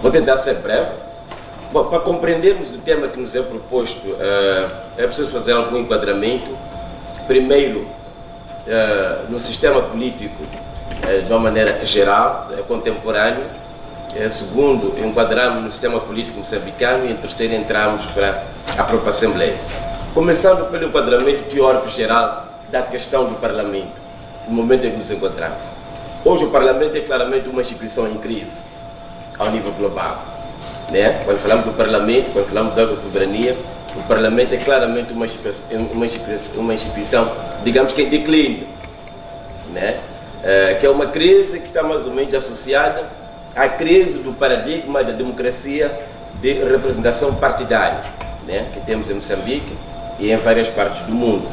Vou tentar ser breve. Bom, para compreendermos o tema que nos é proposto, é preciso fazer algum enquadramento. Primeiro, no sistema político, de uma maneira geral, contemporâneo. Segundo, enquadramos no sistema político moçambicano e, em terceiro, entramos para a própria Assembleia. Começando pelo enquadramento teórico geral da questão do Parlamento, no momento em que nos encontramos. Hoje o Parlamento é claramente uma instituição em crise, ao nível global. Né? Quando falamos do Parlamento, quando falamos da soberania, o Parlamento é claramente uma instituição, digamos que em declínio, né? Que é uma crise que está mais ou menos associada à crise do paradigma da democracia de representação partidária, né? Que temos em Moçambique e em várias partes do mundo.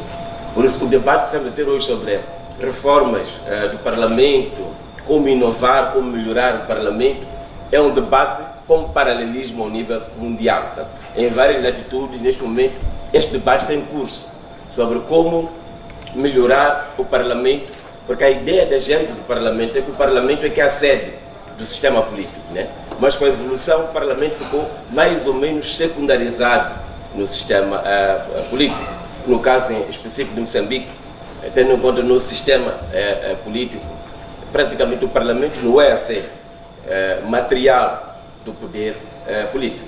Por isso, o debate que estamos a ter hoje sobre reformas do Parlamento, como inovar, como melhorar o Parlamento, é um debate com paralelismo ao nível mundial. Tá? Em várias latitudes, neste momento, este debate está em curso sobre como melhorar o Parlamento, porque a ideia da gênese do Parlamento é que o Parlamento é que é a sede do sistema político, né? Mas com a evolução o Parlamento ficou mais ou menos secundarizado no sistema político. No caso específico de Moçambique, tendo em conta no sistema político, praticamente o Parlamento não é a sede material do poder político.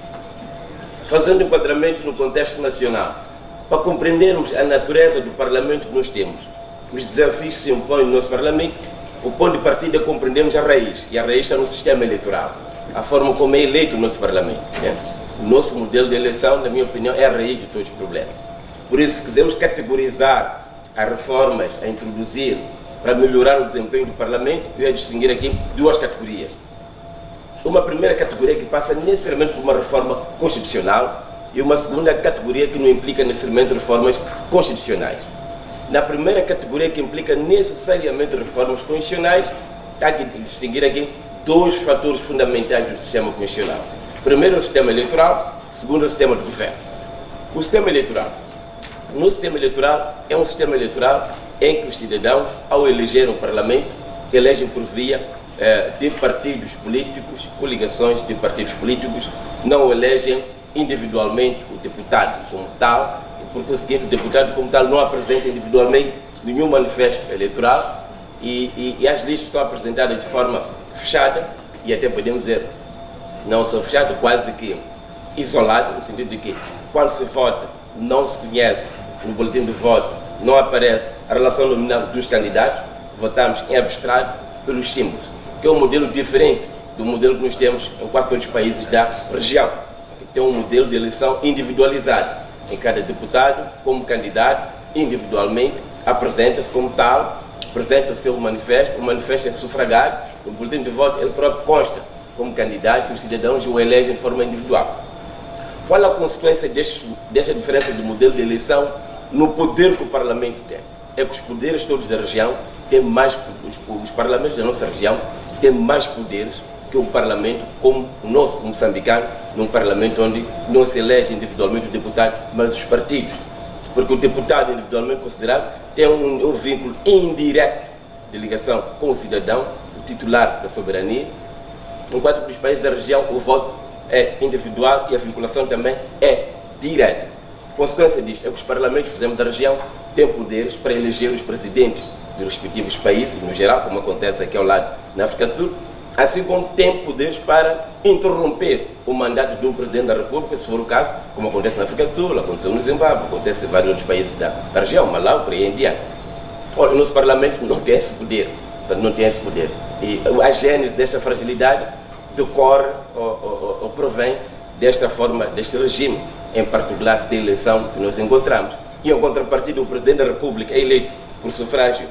Fazendo enquadramento no contexto nacional, para compreendermos a natureza do Parlamento que nós temos, os desafios que se impõem no nosso Parlamento, o ponto de partida é compreendermos a raiz, e a raiz está no sistema eleitoral, a forma como é eleito o nosso Parlamento. Né? O nosso modelo de eleição, na minha opinião, é a raiz de todos os problemas. Por isso, se quisermos categorizar as reformas a introduzir para melhorar o desempenho do Parlamento, eu ia distinguir aqui duas categorias. Uma primeira categoria que passa necessariamente por uma reforma constitucional e uma segunda categoria que não implica necessariamente reformas constitucionais. Na primeira categoria, que implica necessariamente reformas constitucionais, está a distinguir aqui dois fatores fundamentais do sistema constitucional. Primeiro, o sistema eleitoral, segundo, o sistema de governo. O sistema eleitoral. No sistema eleitoral, é um sistema eleitoral em que os cidadãos, ao eleger um Parlamento, elegem por via de partidos políticos, coligações de partidos políticos, não elegem individualmente o deputado como tal, porque o seguinte, o deputado como tal não apresenta individualmente nenhum manifesto eleitoral e as listas são apresentadas de forma fechada, e até podemos dizer, não só fechada, quase que isolada, no sentido de que quando se vota não se conhece no boletim de voto, não aparece a relação nominal dos candidatos, votamos em abstrato pelos símbolos, que é um modelo diferente do modelo que nós temos em quase todos os países da região, que tem um modelo de eleição individualizado. Em cada deputado, como candidato, individualmente, apresenta-se como tal, apresenta o seu manifesto, o manifesto é sufragado, no boletim de voto ele próprio consta como candidato e os cidadãos o elegem de forma individual. Qual a consequência desta diferença do modelo de eleição no poder que o Parlamento tem? É que os poderes todos da região têm mais, os parlamentos da nossa região têm mais poderes que o Parlamento, como o nosso moçambicano, num Parlamento onde não se elege individualmente o deputado, mas os partidos. Porque o deputado individualmente considerado tem um vínculo indireto de ligação com o cidadão, o titular da soberania, enquanto que nos países da região o voto é individual e a vinculação também é direta. A consequência disto é que os parlamentos, por exemplo, da região, têm poderes para eleger os presidentes dos respectivos países, no geral, como acontece aqui ao lado na África do Sul, assim como tem poderes para interromper o mandato de um presidente da República, se for o caso, como acontece na África do Sul, aconteceu no Zimbábue, acontece em vários outros países da região, Malau, por aí em diante. Olha, o nosso Parlamento não tem esse poder, portanto, não tem esse poder. E a gênese desta fragilidade decorre ou provém desta forma, deste regime, em particular de eleição que nós encontramos. E em contrapartida, o Presidente da República é eleito por sufrágio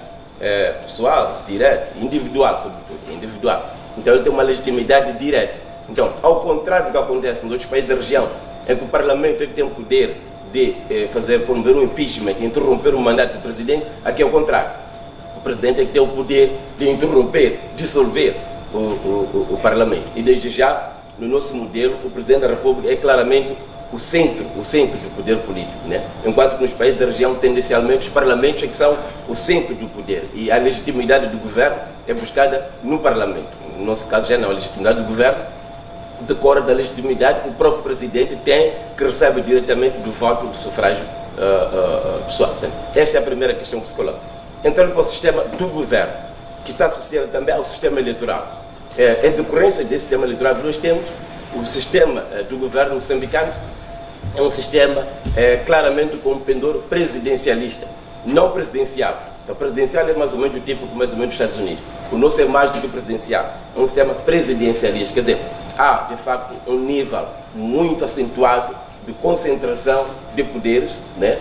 pessoal, direto, individual, sobretudo, individual. Então ele tem uma legitimidade direta. Então, ao contrário do que acontece nos outros países da região, em que o Parlamento é que tem o poder de promover um impeachment, interromper o mandato do Presidente, aqui é o contrário. O Presidente é que tem o poder de interromper, dissolver o Parlamento. E desde já, no nosso modelo, o Presidente da República é claramente o centro do poder político, né? Enquanto que nos países da região, tendencialmente, os parlamentos é que são o centro do poder e a legitimidade do governo é buscada no Parlamento. No nosso caso, já não, a legitimidade do governo decora da legitimidade que o próprio presidente tem, que recebe diretamente do voto do sufrágio pessoal. Esta é a primeira questão que se coloca. Entrando para o sistema do governo, que está associado também ao sistema eleitoral. Em decorrência desse sistema eleitoral, nós temos o sistema do governo moçambicano, é um sistema claramente com um pendor presidencialista, não presidencial. Então, presidencial é mais ou menos o tipo mais ou menos dos Estados Unidos. O nosso é mais do que presidencial, é um sistema presidencialista. Quer dizer, há de facto um nível muito acentuado de concentração de poderes, né,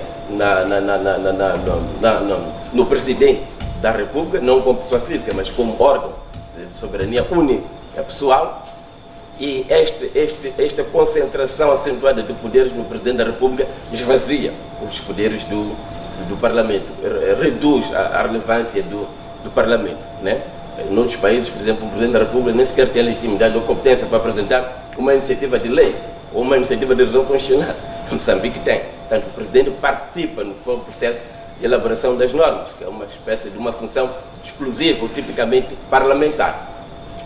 no presidente da República, não como pessoa física, mas como órgão de soberania unipessoal. E esta concentração acentuada de poderes no Presidente da República esvazia os poderes do Parlamento, reduz a relevância do Parlamento. Né? Em outros países, por exemplo, o Presidente da República nem sequer tem a legitimidade ou competência para apresentar uma iniciativa de lei ou uma iniciativa de revisão constitucional. Moçambique tem. Portanto, o Presidente participa no processo de elaboração das normas, que é uma espécie de uma função exclusiva ou tipicamente parlamentar.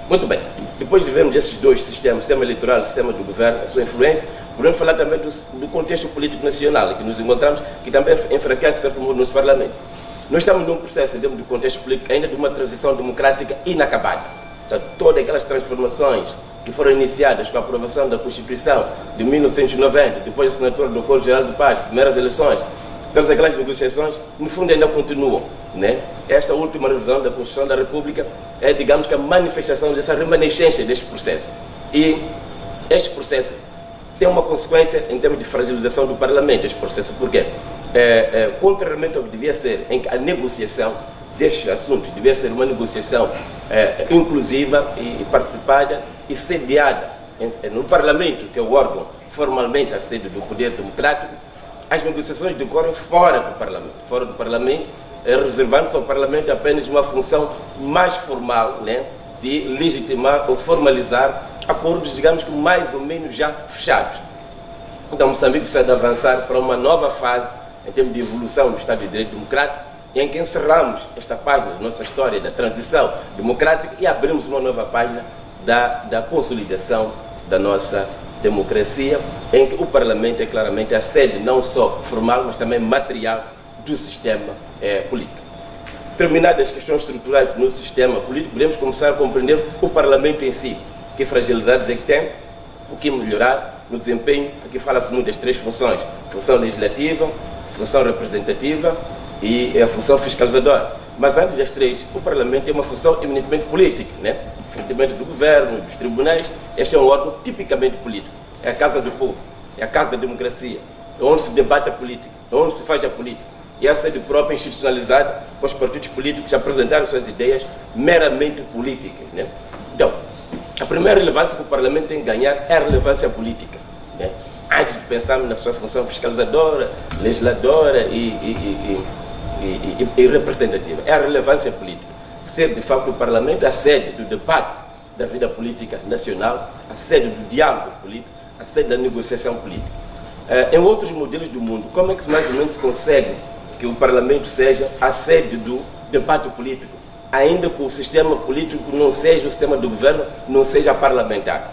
Muito bem, depois de vermos esses dois sistemas, sistema eleitoral e sistema do governo, a sua influência, podemos falar também do contexto político nacional, em que nos encontramos, que também enfraquece certo modo o nosso Parlamento. Nós estamos num processo, dentro do contexto político, ainda de uma transição democrática inacabada. Portanto, todas aquelas transformações que foram iniciadas com a aprovação da Constituição de 1990, depois da assinatura do Acordo Geral de Paz, primeiras eleições, todas aquelas negociações, no fundo ainda continuam. Né? Esta última revisão da Constituição da República é, digamos que, a manifestação dessa remanescência deste processo. E este processo tem uma consequência em termos de fragilização do Parlamento, este processo. Por quê? Contrariamente ao que devia ser, em que a negociação destes assuntos devia ser uma negociação inclusiva e participada e sediada no Parlamento, que é o órgão formalmente a sede do poder democrático, as negociações decorrem fora do Parlamento. Fora do Parlamento, reservando-se ao Parlamento apenas uma função mais formal, né, de legitimar ou formalizar acordos, digamos que mais ou menos já fechados. Então, Moçambique precisa de avançar para uma nova fase em termos de evolução do Estado de Direito Democrático, em que encerramos esta página da nossa história da transição democrática e abrimos uma nova página da consolidação da nossa democracia, em que o Parlamento é claramente a sede não só formal, mas também material do sistema político. Terminadas as questões estruturais no sistema político, podemos começar a compreender o Parlamento em si, que fragilidades é que tem, o que melhorar no desempenho. Aqui fala-se muito das três funções: função legislativa, função representativa e a função fiscalizadora. Mas antes das três, o Parlamento tem uma função eminentemente política, né? Diferentemente do governo, dos tribunais, este é um órgão tipicamente político. É a casa do povo, é a casa da democracia, é onde se debate a política, é onde se faz a política. E a sede própria institucionalizada para os partidos políticos apresentarem suas ideias meramente políticas, né? Então, a primeira relevância que o Parlamento tem que ganhar é a relevância política, né? Antes de pensarmos na sua função fiscalizadora, legisladora e representativa. É a relevância política. Ser, de facto, o Parlamento a sede do debate da vida política nacional, a sede do diálogo político, a sede da negociação política. Em outros modelos do mundo, como é que mais ou menos se consegue que o Parlamento seja a sede do debate político, ainda que o sistema político não seja o sistema do governo, não seja parlamentar?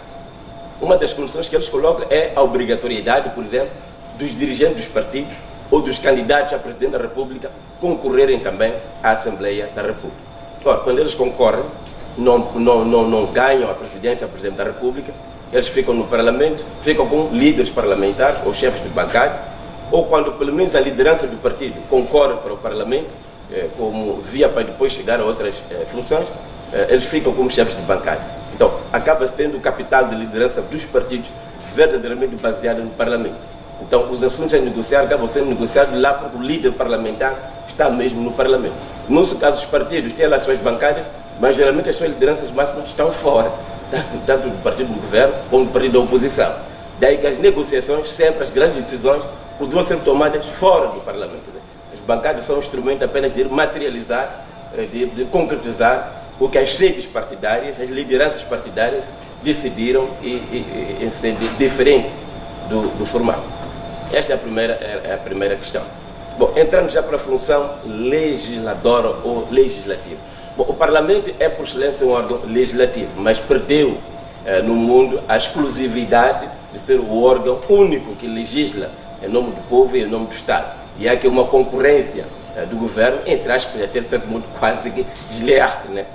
Uma das condições que eles colocam é a obrigatoriedade, por exemplo, dos dirigentes dos partidos ou dos candidatos a presidente da República concorrerem também à Assembleia da República. Ora, quando eles concorrem, não ganham a presidência, a presidente da República, eles ficam no Parlamento, ficam com líderes parlamentares ou chefes de bancada, ou quando pelo menos a liderança do partido concorre para o Parlamento, como via para depois chegar a outras funções, eles ficam como chefes de bancada. Então, acaba-se tendo o capital de liderança dos partidos verdadeiramente baseado no Parlamento. Então, os assuntos a negociar acabam sendo negociados lá porque o líder parlamentar está mesmo no Parlamento. No nosso caso, os partidos têm lá as suas bancadas, mas geralmente as suas lideranças máximas estão fora, tanto do partido do governo como do partido da oposição. Daí que as negociações, sempre as grandes decisões, podem ser tomadas fora do Parlamento. As bancadas são um instrumento apenas de materializar, de concretizar o que as sedes partidárias, as lideranças partidárias decidiram em ser diferente do formato. Esta é a primeira questão. Bom, entrando já para a função legisladora ou legislativa. Bom, o Parlamento é, por excelência, um órgão legislativo, mas perdeu no mundo a exclusividade de ser o órgão único que legisla em nome do povo e em nome do Estado. E há aqui uma concorrência do governo, entre aspas, até de certo modo quase que desleal, né?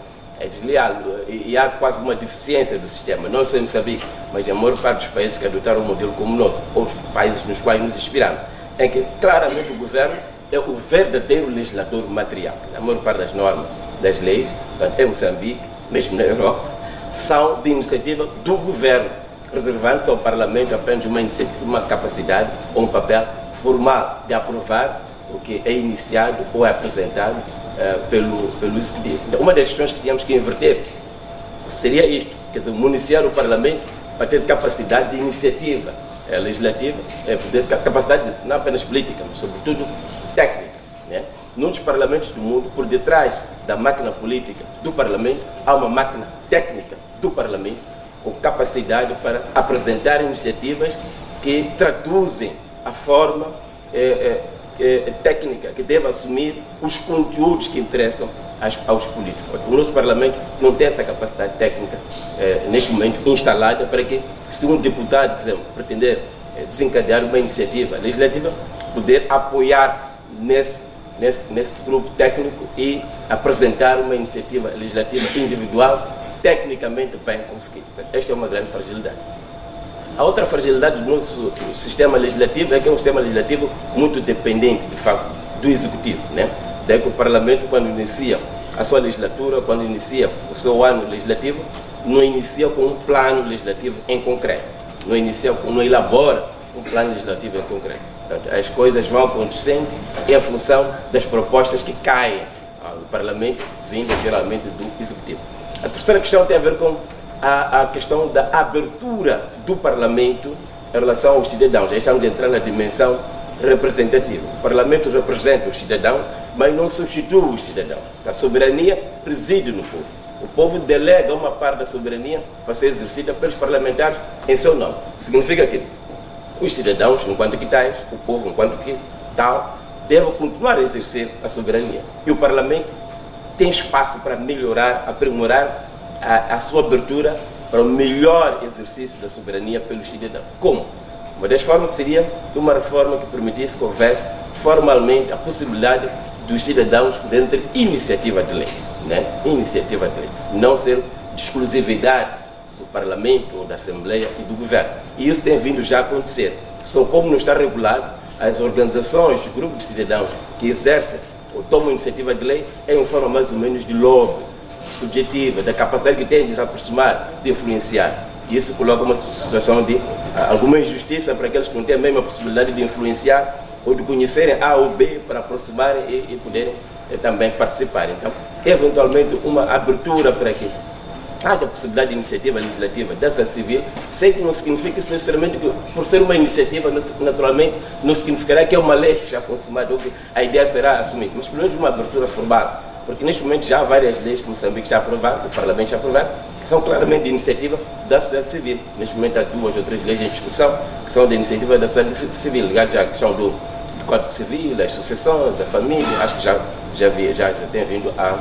É desleal, e há quase uma deficiência do sistema. Nós só em Moçambique, mas a maior parte dos países que adotaram um modelo como o nosso, ou os países nos quais nos inspiramos, é que claramente o governo é o verdadeiro legislador material. A maior parte das normas, das leis, portanto, em Moçambique, mesmo na Europa, são de iniciativa do governo, reservando-se ao Parlamento apenas uma iniciativa, uma capacidade ou um papel formal de aprovar o que é iniciado ou é apresentado pelo Executivo. Então, uma das questões que tínhamos que inverter seria isto, quer dizer, municiar o Parlamento para ter capacidade de iniciativa legislativa, capacidade não apenas política, mas sobretudo técnica, né? Num dos parlamentos do mundo, por detrás da máquina política do Parlamento, há uma máquina técnica do Parlamento com capacidade para apresentar iniciativas que traduzem a forma técnica que deve assumir os conteúdos que interessam aos políticos. O nosso Parlamento não tem essa capacidade técnica neste momento instalada para que, se um deputado, por exemplo, pretender desencadear uma iniciativa legislativa, poder apoiar-se nesse grupo técnico e apresentar uma iniciativa legislativa individual tecnicamente bem conseguida. Esta é uma grande fragilidade. A outra fragilidade do nosso sistema legislativo é que é um sistema legislativo muito dependente, de facto, do Executivo, né? Daí que o Parlamento, quando inicia a sua legislatura, quando inicia o seu ano legislativo, não inicia com um plano legislativo em concreto, não elabora um plano legislativo em concreto. Portanto, as coisas vão acontecendo em função das propostas que caem do Parlamento, vindas geralmente do Executivo. A terceira questão tem a ver com a questão da abertura do Parlamento em relação aos cidadãos. Já estamos entrando na dimensão representativa. O Parlamento representa os cidadãos, mas não substitui os cidadãos. A soberania reside no povo. O povo delega uma parte da soberania para ser exercida pelos parlamentares em seu nome. Significa que os cidadãos, enquanto que tais, o povo, enquanto que tal, devem continuar a exercer a soberania. E o Parlamento tem espaço para melhorar, aprimorar a sua abertura para o melhor exercício da soberania pelos cidadãos. Como? Uma das formas seria uma reforma que permitisse que houvesse formalmente a possibilidade dos cidadãos poderem ter iniciativa de lei, né? Iniciativa de lei, não ser de exclusividade do Parlamento ou da Assembleia e do Governo. E isso tem vindo já a acontecer. Só como não está regulado, as organizações, grupos de cidadãos que exercem ou tomam iniciativa de lei é uma forma mais ou menos de lobby, subjetiva, da capacidade que têm de se aproximar, de influenciar. E isso coloca uma situação de alguma injustiça para aqueles que não têm a mesma possibilidade de influenciar ou de conhecerem A ou B para aproximarem e poderem também participar. Então, eventualmente, uma abertura para que haja a possibilidade de iniciativa legislativa da sociedade civil, sei que não significa isso necessariamente que, por ser uma iniciativa, naturalmente, não significará que é uma lei já consumada ou que a ideia será assumida, mas pelo menos uma abertura formal. Porque neste momento já há várias leis que Moçambique está a aprovar, o Parlamento está a aprovar, que são claramente de iniciativa da sociedade civil. Neste momento há 2 ou 3 leis em discussão que são de iniciativa da sociedade civil, ligadas à questão do Código Civil, as sucessões, a família, acho que já tem vindo a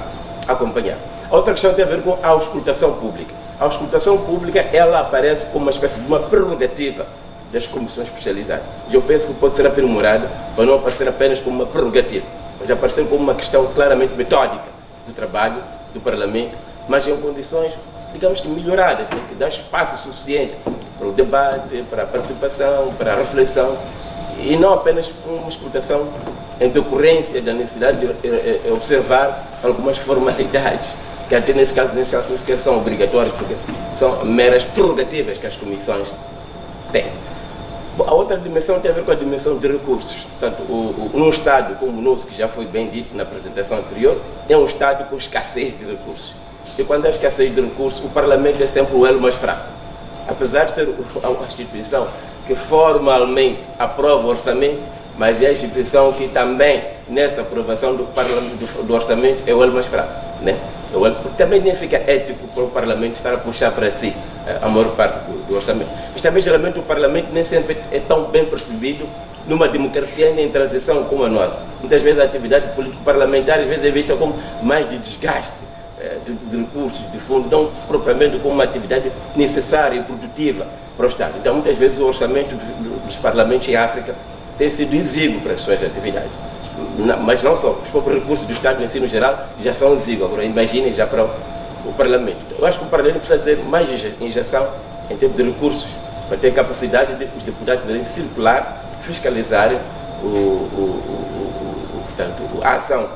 acompanhar. A outra questão tem a ver com a auscultação pública. A auscultação pública, ela aparece como uma espécie de uma prerrogativa das comissões especializadas. Eu penso que pode ser aprimorada para não aparecer apenas como uma prerrogativa, mas aparecer como uma questão claramente metódica do trabalho do Parlamento, mas em condições, digamos que melhoradas, né? Que dá espaço suficiente para o debate, para a participação, para a reflexão, e não apenas uma escutação em decorrência da necessidade de observar algumas formalidades, que até nesse caso nem sequer são obrigatórias, porque são meras prerrogativas que as comissões têm. Bom, a outra dimensão tem a ver com a dimensão de recursos. Portanto, um Estado como o nosso, que já foi bem dito na apresentação anterior, é um Estado com escassez de recursos. E quando há escassez de recursos, o Parlamento é sempre o elo mais fraco. Apesar de ser uma instituição que formalmente aprova o orçamento, mas é a instituição que também, nessa aprovação do orçamento, é o elo mais fraco, né? Porque também nem fica ético para o Parlamento estar a puxar para si a maior parte do orçamento. Mas também, geralmente, o Parlamento nem sempre é tão bem percebido numa democracia em transição como a nossa. Muitas vezes a atividade político-parlamentar às vezes é vista como mais de desgaste de recursos, de fundo, não propriamente como uma atividade necessária e produtiva para o Estado. Então, muitas vezes, o orçamento dos parlamentos em África tem sido exíguo para as suas atividades. Mas não só, os próprios recursos do Estado no ensino geral já são exíguos. Agora, imaginem já para o Parlamento. Eu acho que o Parlamento precisa fazer mais injeção em termos de recursos, para ter capacidade de os deputados poderem circular, fiscalizarem portanto, a ação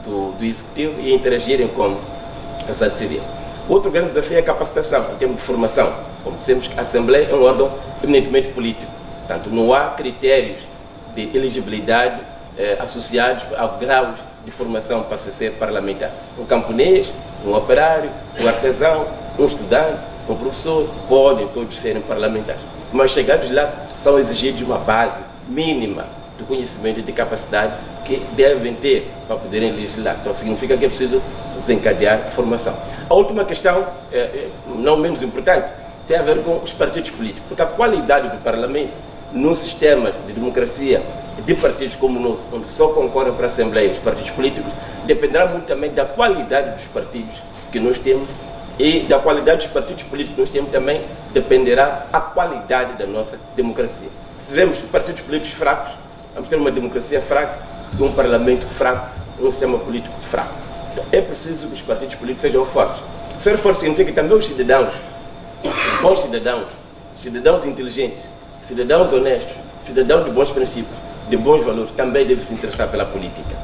do Executivo e interagirem com a sociedade civil. Outro grande desafio é a capacitação, em termos de formação. Como dissemos, a Assembleia é um órgão eminentemente político. Portanto, não há critérios de elegibilidade associados a graus de formação para ser parlamentar. Um camponês, um operário, um artesão, um estudante, um professor, podem todos serem parlamentares. Mas chegados lá, são exigidos uma base mínima de conhecimento e de capacidade que devem ter para poderem legislar. Então significa que é preciso desencadear formação. A última questão, não menos importante, tem a ver com os partidos políticos, porque a qualidade do Parlamento num sistema de democracia de partidos como o nosso, onde só concorrem para a Assembleia os partidos políticos, dependerá muito também da qualidade dos partidos que nós temos, e da qualidade dos partidos políticos que nós temos também dependerá a qualidade da nossa democracia. Se tivermos partidos políticos fracos, vamos ter uma democracia fraca, um parlamento fraco, um sistema político fraco. Então, é preciso que os partidos políticos sejam fortes. Ser forte significa que também os cidadãos, bons cidadãos, cidadãos inteligentes, cidadãos honestos, cidadãos de bons princípios, de bons valores, também devem se interessar pela política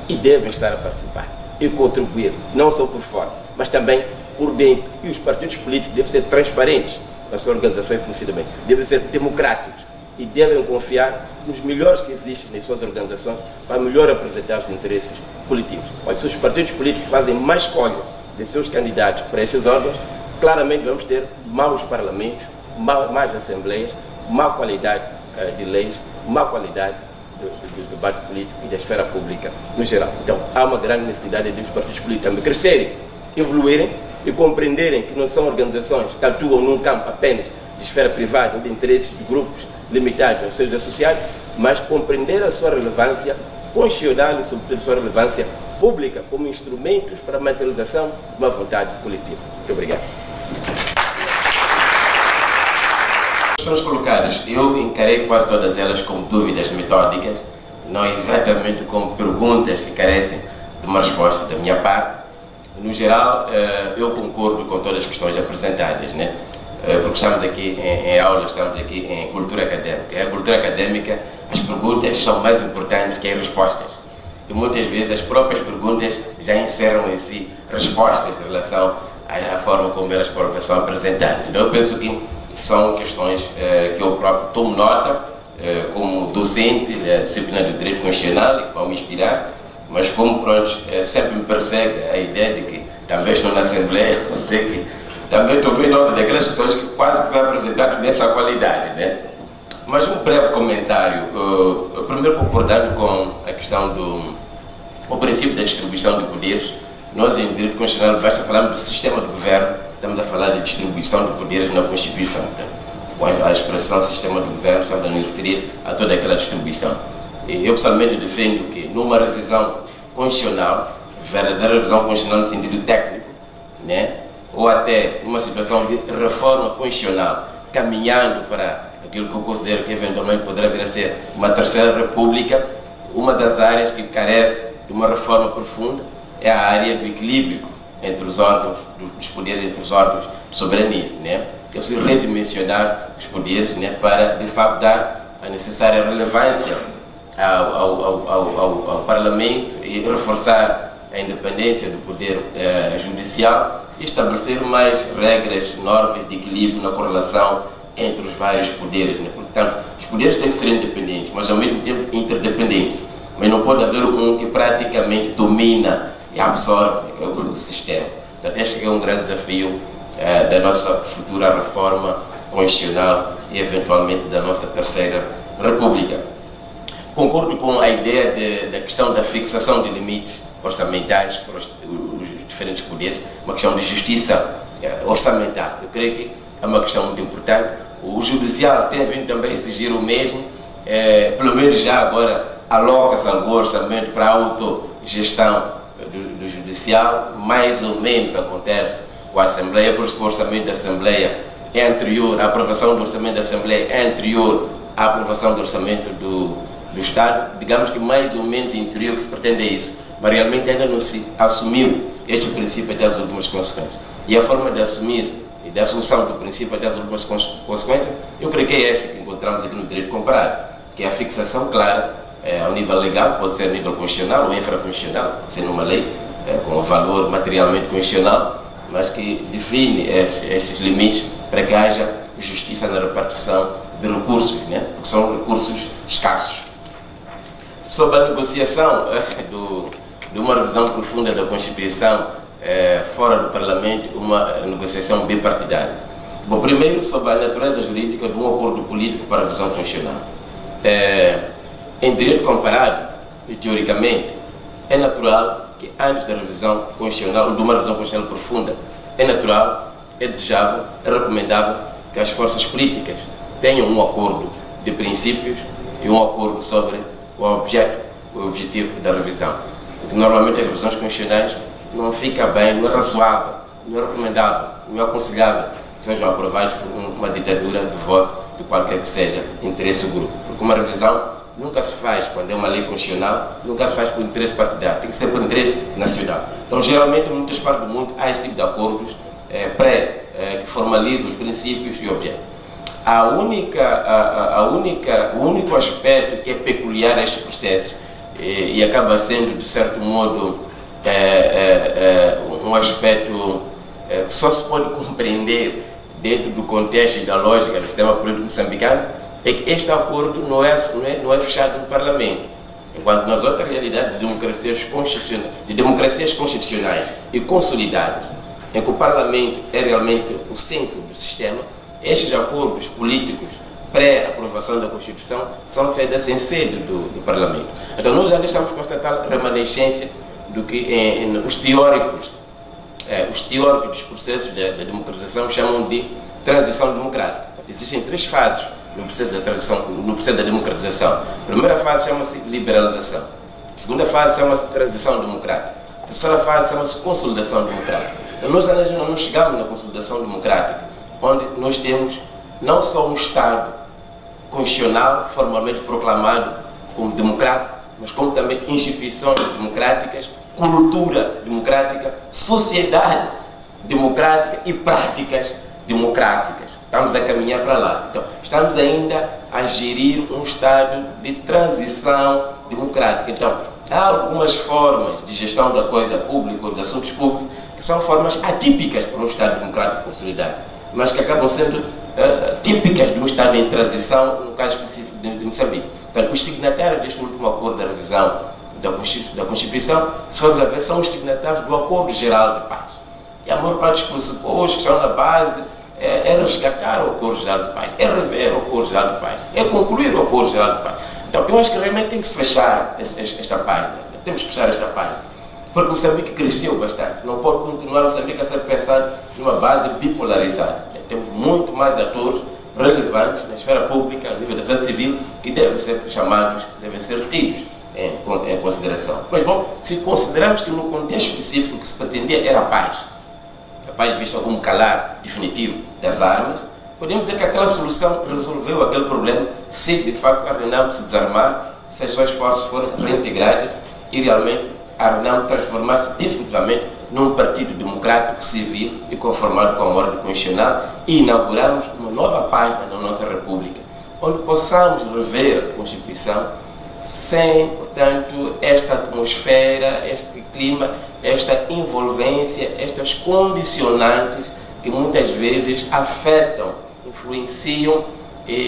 e devem estar a participar e contribuir, não só por fora, mas também por dentro. E os partidos políticos devem ser transparentes na sua organização e funcionamento, devem ser democráticos e devem confiar nos melhores que existem nas suas organizações para melhor apresentar os interesses políticos. Olha, se os partidos políticos fazem mais escolha de seus candidatos para esses órgãos, claramente vamos ter maus parlamentos, mais assembleias, má qualidade de leis, má qualidade do debate político e da esfera pública no geral. Então, há uma grande necessidade de os partidos políticos também crescerem, evoluírem e compreenderem que não são organizações que atuam num campo apenas de esfera privada ou de interesses de grupos limitados aos seus associados, mas compreender a sua relevância constitucional e, sobretudo, a sua relevância pública como instrumentos para a materialização de uma vontade coletiva. Muito obrigado. Questões colocadas, eu encarei quase todas elas como dúvidas metódicas, não exatamente como perguntas que carecem de uma resposta da minha parte. No geral, eu concordo com todas as questões apresentadas, né? Porque estamos aqui em aula, estamos aqui em cultura académica. A cultura académica, as perguntas são mais importantes que as respostas. E muitas vezes as próprias perguntas já encerram em si respostas em relação à forma como elas próprias são apresentadas. Então eu penso que são questões que eu próprio tomo nota, como docente da disciplina do direito constitucional, que vão me inspirar, mas como pronto, sempre me persegue a ideia de que também estou na Assembleia, eu sei que também tomei nota daquelas questões que quase que foi apresentado nessa qualidade, né? Mas um breve comentário, primeiro concordando com a questão do princípio da distribuição de poderes. Nós em direito constitucional basta falarmos do sistema de governo, estamos a falar de distribuição de poderes na Constituição. Com a expressão sistema de governo, estamos a nos referir a toda aquela distribuição. E eu pessoalmente defendo que numa revisão constitucional, verdadeira revisão constitucional no sentido técnico, né? Ou até numa situação de reforma constitucional, caminhando para aquilo que eu considero que eventualmente poderá vir a ser uma terceira república, uma das áreas que carece de uma reforma profunda é a área do equilíbrio entre os órgãos, dos poderes entre os órgãos de soberania, né? É preciso redimensionar os poderes, né, para de facto dar a necessária relevância ao Parlamento e reforçar a independência do poder judicial e estabelecer mais regras, normas de equilíbrio na correlação entre os vários poderes, né? Portanto, os poderes têm que ser independentes, mas ao mesmo tempo interdependentes. Mas não pode haver um que praticamente domina e absorve o sistema. Portanto, este é um grande desafio da nossa futura reforma constitucional e eventualmente da nossa terceira república. Concordo com a ideia da questão da fixação de limites orçamentais para os diferentes poderes, uma questão de justiça orçamental. Eu creio que é uma questão muito importante. O judicial tem vindo também a exigir o mesmo, pelo menos já agora aloca-se algum orçamento para a autogestão do Judicial, mais ou menos acontece com a Assembleia, porque o orçamento da Assembleia é anterior, a aprovação do orçamento da Assembleia é anterior à aprovação do orçamento do Estado. Digamos que mais ou menos em teoria o que se pretende é isso, mas realmente ainda não se assumiu este princípio das últimas consequências. E a forma de assumir e da assunção do princípio das últimas consequências, eu creio que é esta que encontramos aqui no direito comparado, que é a fixação clara ao nível legal, pode ser a nível constitucional ou infraconstitucional, pode ser numa lei com valor materialmente constitucional, mas que define estes limites para que haja justiça na repartição de recursos, né? Porque são recursos escassos. Sobre a negociação de uma revisão profunda da Constituição fora do Parlamento, uma negociação bipartidária. Bom, primeiro, sobre a natureza jurídica de um acordo político para a revisão constitucional. Em direito comparado, e teoricamente, é natural que antes da revisão constitucional, de uma revisão constitucional profunda, é natural, é desejável, é recomendável que as forças políticas tenham um acordo de princípios e um acordo sobre o objetivo da revisão. Porque normalmente as revisões constitucionais não fica bem, não é razoável, não é recomendável, não é aconselhável que sejam aprovados por uma ditadura de voto de qualquer que seja interesse do grupo. Porque uma revisão nunca se faz, quando é uma lei constitucional, nunca se faz por interesse partidário, tem que ser por interesse nacional. Então, geralmente, em muitas partes do mundo, há esse tipo de acordos que formalizam os princípios e objetos. O único aspecto que é peculiar a este processo e acaba sendo, de certo modo, um aspecto que só se pode compreender dentro do contexto e da lógica do sistema político moçambicano, é que este acordo não é fechado no Parlamento, enquanto nas outras realidades de democracias constitucionais e consolidadas, em que o Parlamento é realmente o centro do sistema, estes acordos políticos pré-aprovação da Constituição são feitos em sede do Parlamento. Então nós já estamos com esta tal remanescência do que os teóricos dos processos da democratização chamam de transição democrática. Existem 3 fases no processo da transição, no processo da democratização. A primeira fase chama-se liberalização. A segunda fase chama-se transição democrática. A terceira fase chama-se consolidação democrática. Então nós ainda não chegamos na consolidação democrática, onde nós temos não só um Estado constitucional formalmente proclamado como democrático, mas como também instituições democráticas, cultura democrática, sociedade democrática e práticas democráticas. Estamos a caminhar para lá. Então, estamos ainda a gerir um estado de transição democrática. Então, há algumas formas de gestão da coisa pública ou dos assuntos públicos que são formas atípicas para um estado democrático consolidado, mas que acabam sendo típicas de um estado em transição, no caso específico de Moçambique. Então, os signatários deste último acordo da revisão da Constituição, se formos a ver, são os signatários do Acordo Geral de Paz. E a maior parte dos pressupostos que estão na base é resgatar o Acordo Geral de Paz, é rever o Acordo Geral de Paz, é concluir o Acordo Geral de Paz. Então, eu acho que realmente tem que se fechar esta página, temos que fechar esta página, porque Moçambique cresceu bastante, não pode continuar Moçambique a ser pensado numa base bipolarizada. Temos muito mais atores relevantes na esfera pública, no nível da sociedade civil, que devem ser chamados, devem ser tidos em consideração. Mas, bom, se considerarmos que no contexto específico o que se pretendia era a paz vista como calar definitivo das armas, podemos dizer que aquela solução resolveu aquele problema se de facto a RENAMO se desarmar, se as suas forças forem reintegradas e realmente a RENAMO transformar-se definitivamente num partido democrático, civil e conformado com a ordem constitucional e inaugurarmos uma nova página na nossa República, onde possamos rever a Constituição sem, portanto, esta atmosfera, este clima, esta envolvência, estas condicionantes que muitas vezes afetam, influenciam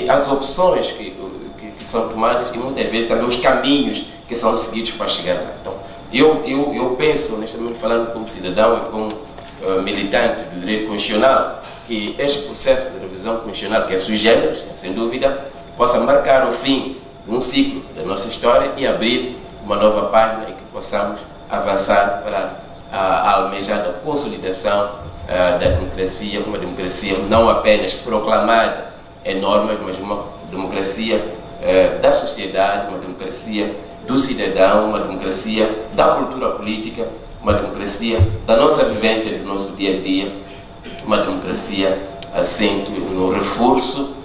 as opções que são tomadas e muitas vezes também os caminhos que são seguidos para chegar lá. Então, eu penso, honestamente falando como cidadão e como militante do direito constitucional, que este processo de revisão constitucional, que é sui generis, sem dúvida, possa marcar o fim de um ciclo da nossa história e abrir uma nova página em que possamos avançar para a almejada consolidação da democracia, uma democracia não apenas proclamada em normas, mas uma democracia da sociedade, uma democracia do cidadão, uma democracia da cultura política uma democracia da nossa vivência, do nosso dia a dia, uma democracia assente no reforço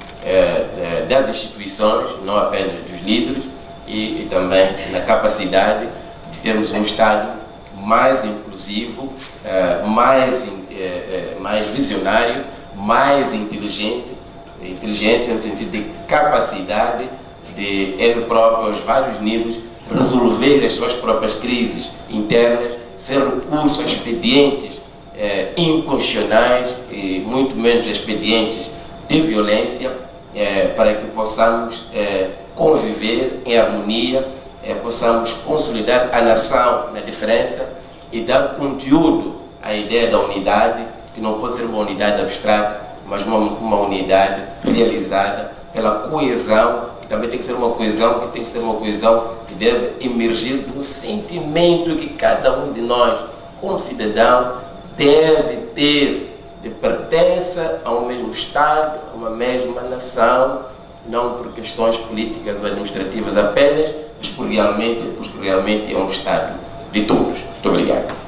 das instituições, não apenas dos líderes, e também na capacidade de termos um Estado mais inclusivo, mais visionário, mais inteligência no sentido de capacidade de ele próprio, aos vários níveis, resolver as suas próprias crises internas, sem recurso a expedientes inconstitucionais e muito menos expedientes de violência, para que possamos conviver em harmonia, possamos consolidar a nação na diferença e dar conteúdo à ideia da unidade, que não pode ser uma unidade abstrata, mas uma unidade realizada pela coesão, que também tem que ser uma coesão, que deve emergir do sentimento que cada um de nós, como cidadão, deve ter de pertença a um mesmo Estado, a uma mesma nação, não por questões políticas ou administrativas apenas, mas porque realmente é um Estado de todos. Muito obrigado.